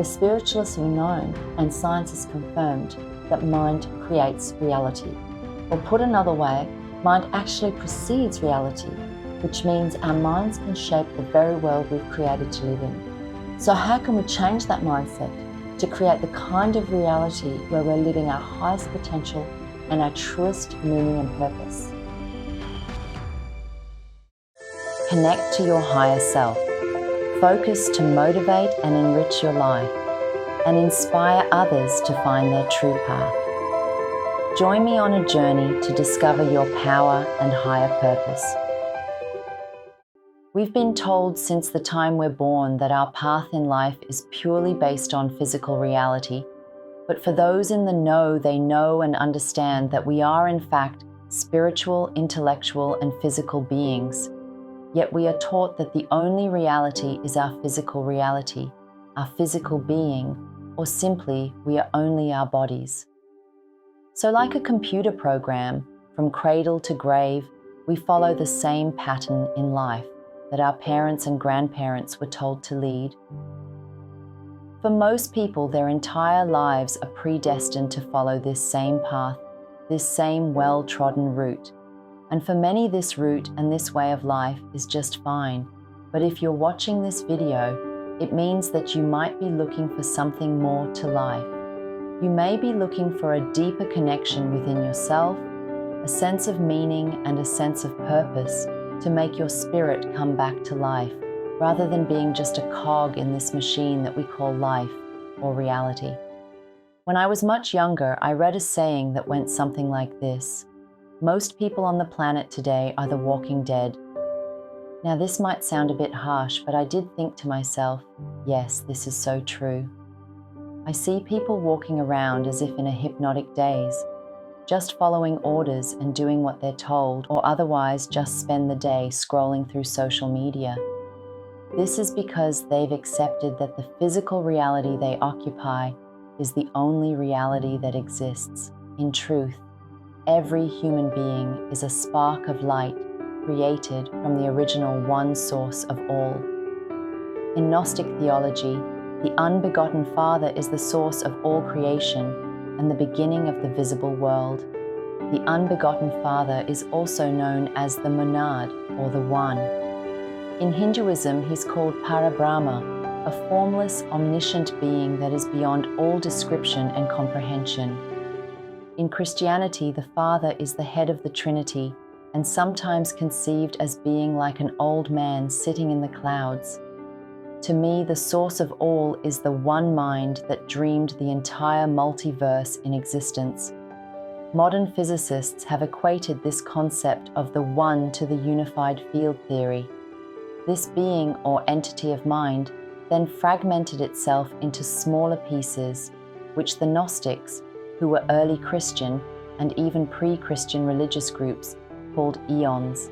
The spiritualists have known, and science has confirmed, that mind creates reality. Or put another way, mind actually precedes reality, which means our minds can shape the very world we've created to live in. So how can we change that mindset to create the kind of reality where we're living our highest potential and our truest meaning and purpose? Connect to your higher self. Focus to motivate and enrich your life, and inspire others to find their true path. Join me on a journey to discover your power and higher purpose. We've been told since the time we're born that our path in life is purely based on physical reality, but for those in the know, they know and understand that we are in fact spiritual, intellectual, and physical beings. Yet we are taught that the only reality is our physical reality, our physical being, or simply we are only our bodies. So like a computer program, from cradle to grave, we follow the same pattern in life that our parents and grandparents were told to lead. For most people, their entire lives are predestined to follow this same path, this same well-trodden route. And for many, this route and this way of life is just fine. But if you're watching this video, it means that you might be looking for something more to life. You may be looking for a deeper connection within yourself, a sense of meaning and a sense of purpose to make your spirit come back to life, rather than being just a cog in this machine that we call life or reality. When I was much younger, I read a saying that went something like this: most people on the planet today are the walking dead. Now this might sound a bit harsh, but I did think to myself, yes, this is so true. I see people walking around as if in a hypnotic daze, just following orders and doing what they're told, or otherwise just spend the day scrolling through social media. This is because they've accepted that the physical reality they occupy is the only reality that exists. In truth, every human being is a spark of light created from the original one source of all. In Gnostic theology, the unbegotten Father is the source of all creation and the beginning of the visible world. The unbegotten Father is also known as the monad, or the One. In Hinduism, he's called Parabrahma, a formless, omniscient being that is beyond all description and comprehension. In Christianity, the Father is the head of the Trinity and sometimes conceived as being like an old man sitting in the clouds. To me, the source of all is the one mind that dreamed the entire multiverse in existence. Modern physicists have equated this concept of the one to the unified field theory. This being or entity of mind then fragmented itself into smaller pieces, which the Gnostics, who were early Christian and even pre-Christian religious groups, called eons.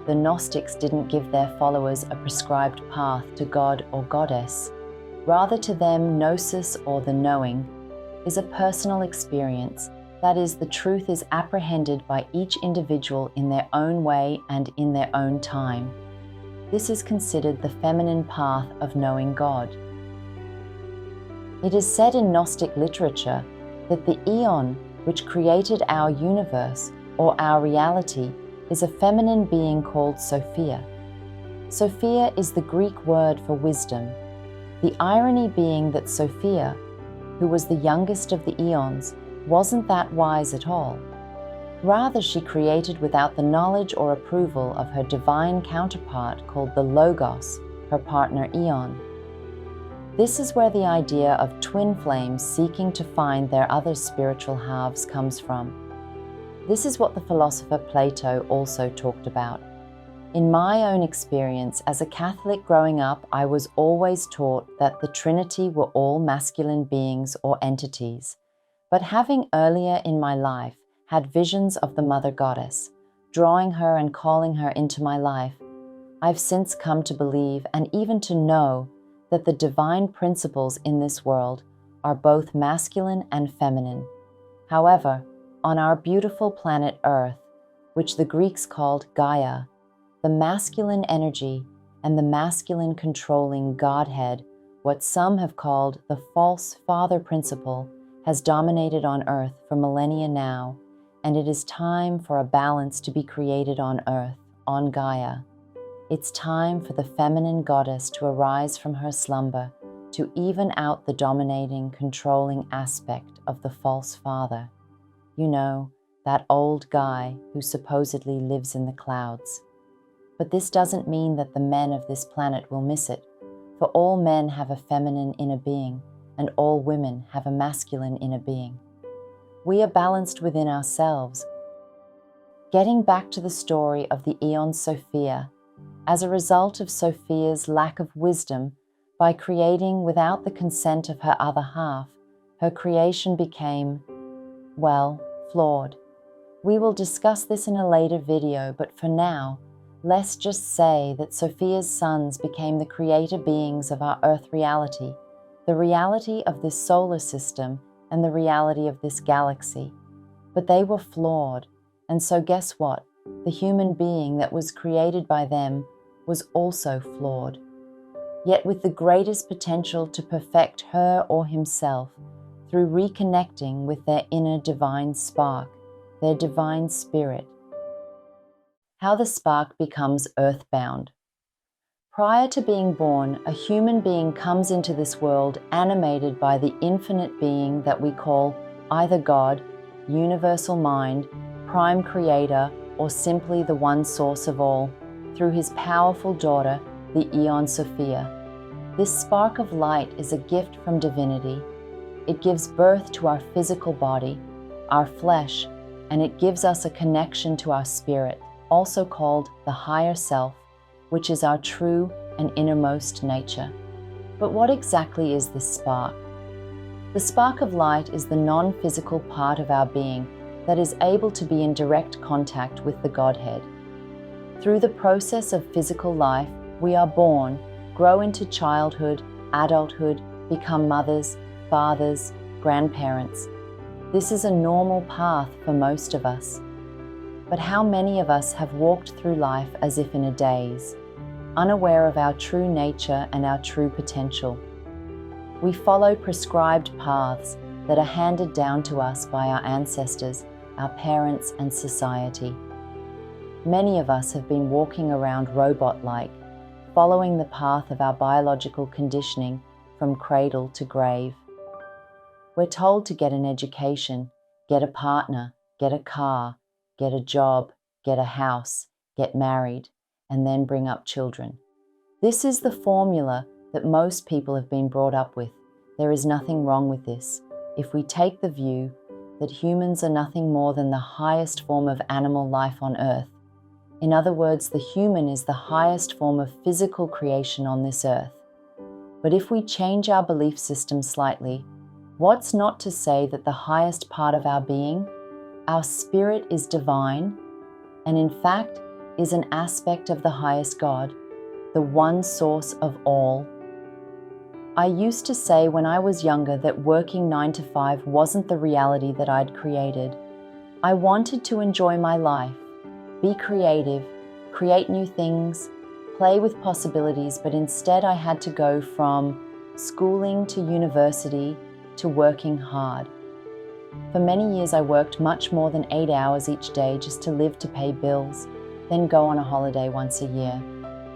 The Gnostics didn't give their followers a prescribed path to God or Goddess. Rather, to them, gnosis, or the knowing, is a personal experience. That is, the truth is apprehended by each individual in their own way and in their own time. This is considered the feminine path of knowing God. It is said in Gnostic literature that the eon which created our universe, or our reality, is a feminine being called Sophia. Sophia is the Greek word for wisdom, the irony being that Sophia, who was the youngest of the eons, wasn't that wise at all. Rather, she created without the knowledge or approval of her divine counterpart called the Logos, her partner Eon. This is where the idea of twin flames seeking to find their other spiritual halves comes from. This is what the philosopher Plato also talked about. In my own experience as a Catholic growing up, I was always taught that the Trinity were all masculine beings or entities. But having earlier in my life had visions of the Mother Goddess, drawing her and calling her into my life, I've since come to believe and even to know that the divine principles in this world are both masculine and feminine. However, on our beautiful planet Earth, which the Greeks called Gaia, the masculine energy and the masculine controlling Godhead What some have called the false father principle has dominated on Earth for millennia now, and it is time for a balance to be created on Earth, on Gaia. It's time for the feminine goddess to arise from her slumber, to even out the dominating, controlling aspect of the false father. You know, that old guy who supposedly lives in the clouds. But this doesn't mean that the men of this planet will miss it, for all men have a feminine inner being, and all women have a masculine inner being. We are balanced within ourselves. Getting back to the story of the Aeon Sophia, as a result of Sophia's lack of wisdom, by creating without the consent of her other half, her creation became, well, flawed. We will discuss this in a later video, but for now, let's just say that Sophia's sons became the creator beings of our Earth reality, the reality of this solar system and the reality of this galaxy. But they were flawed, and so guess what? The human being that was created by them was also flawed, yet with the greatest potential to perfect her or himself through reconnecting with their inner divine spark, their divine spirit. How the spark becomes earthbound. Prior to being born, a human being comes into this world animated by the infinite being that we call either God, universal mind, prime creator, or simply the one source of all, through his powerful daughter, the Aeon Sophia. This spark of light is a gift from divinity. It gives birth to our physical body, our flesh, and it gives us a connection to our spirit, also called the higher self, which is our true and innermost nature. But what exactly is this spark? The spark of light is the non-physical part of our being that is able to be in direct contact with the Godhead. Through the process of physical life, we are born, grow into childhood, adulthood, become mothers, fathers, grandparents. This is a normal path for most of us. But how many of us have walked through life as if in a daze, unaware of our true nature and our true potential? We follow prescribed paths that are handed down to us by our ancestors, our parents, and society. Many of us have been walking around robot-like, following the path of our biological conditioning from cradle to grave. We're told to get an education, get a partner, get a car, get a job, get a house, get married, and then bring up children. This is the formula that most people have been brought up with. There is nothing wrong with this, if we take the view that humans are nothing more than the highest form of animal life on Earth. In other words, the human is the highest form of physical creation on this Earth. But if we change our belief system slightly, what's not to say that the highest part of our being, our spirit, is divine, and in fact is an aspect of the highest God, the one source of all? I used to say when I was younger that working 9 to 5 wasn't the reality that I'd created. I wanted to enjoy my life, be creative, create new things, play with possibilities, but instead I had to go from schooling to university to working hard. For many years I worked much more than 8 hours each day just to live to pay bills, then go on a holiday once a year.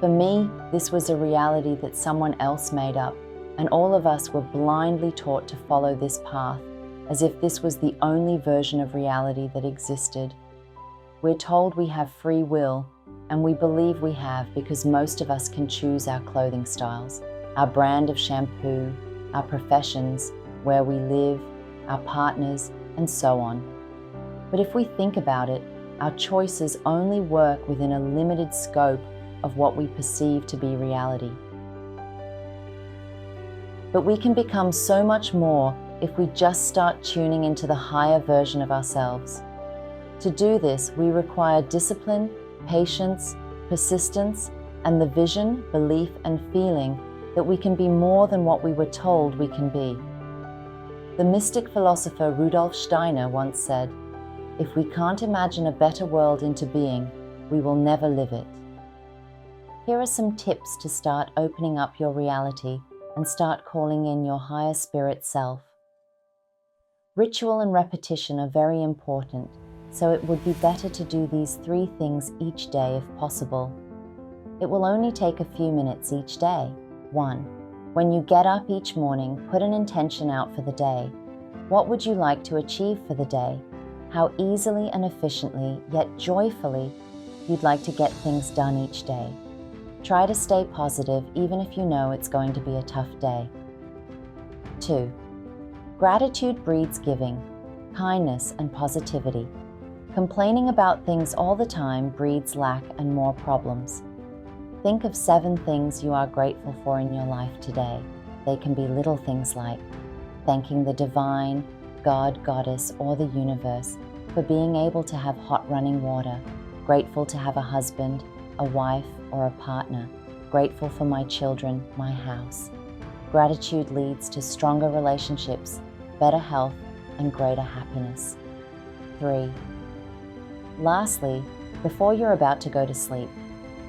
For me, this was a reality that someone else made up, and all of us were blindly taught to follow this path, as if this was the only version of reality that existed. We're told we have free will, and we believe we have because most of us can choose our clothing styles, our brand of shampoo, our professions, where we live, our partners, and so on. But if we think about it, our choices only work within a limited scope of what we perceive to be reality. But we can become so much more if we just start tuning into the higher version of ourselves. To do this, we require discipline, patience, persistence, and the vision, belief, and feeling that we can be more than what we were told we can be. The mystic philosopher Rudolf Steiner once said, "If we can't imagine a better world into being, we will never live it." Here are some tips to start opening up your reality and start calling in your higher spirit self. Ritual and repetition are very important, so it would be better to do these 3 things each day if possible. It will only take a few minutes each day. 1. When you get up each morning, put an intention out for the day. What would you like to achieve for the day? How easily and efficiently, yet joyfully, you'd like to get things done each day. Try to stay positive even if you know it's going to be a tough day. 2. Gratitude breeds giving, kindness, and positivity. Complaining about things all the time breeds lack and more problems. Think of 7 things you are grateful for in your life today. They can be little things like thanking the divine, God, Goddess, or the universe for being able to have hot running water, grateful to have a husband, a wife, or a partner, grateful for my children, my house. Gratitude leads to stronger relationships, better health, and greater happiness. 3. Lastly, before you're about to go to sleep,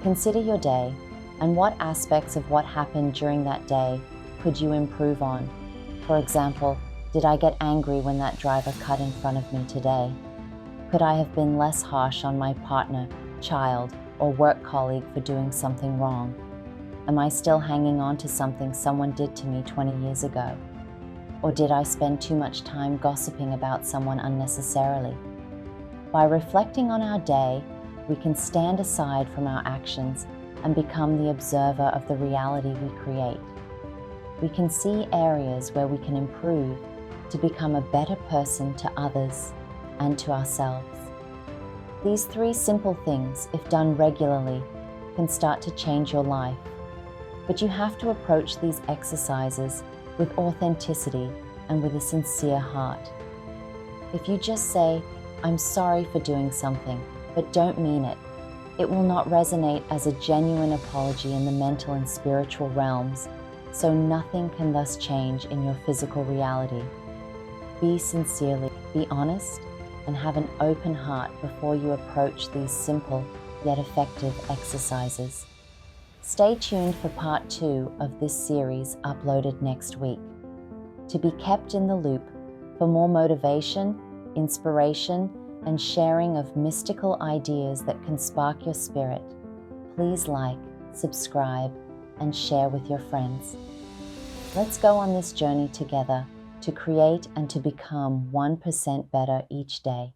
consider your day and what aspects of what happened during that day could you improve on. For example, did I get angry when that driver cut in front of me today? Could I have been less harsh on my partner, child, or work colleague for doing something wrong? Am I still hanging on to something someone did to me 20 years ago? Or did I spend too much time gossiping about someone unnecessarily? By reflecting on our day, we can stand aside from our actions and become the observer of the reality we create. We can see areas where we can improve to become a better person to others and to ourselves. These 3 simple things, if done regularly, can start to change your life. But you have to approach these exercises with authenticity and with a sincere heart. If you just say, "I'm sorry for doing something," but don't mean it, it will not resonate as a genuine apology in the mental and spiritual realms, so nothing can thus change in your physical reality. Be sincerely, be honest, and have an open heart before you approach these simple yet effective exercises. Stay tuned for part 2 of this series uploaded next week. To be kept in the loop for more motivation, inspiration, and sharing of mystical ideas that can spark your spirit, please like, subscribe, and share with your friends. Let's go on this journey together to create and to become 1% better each day.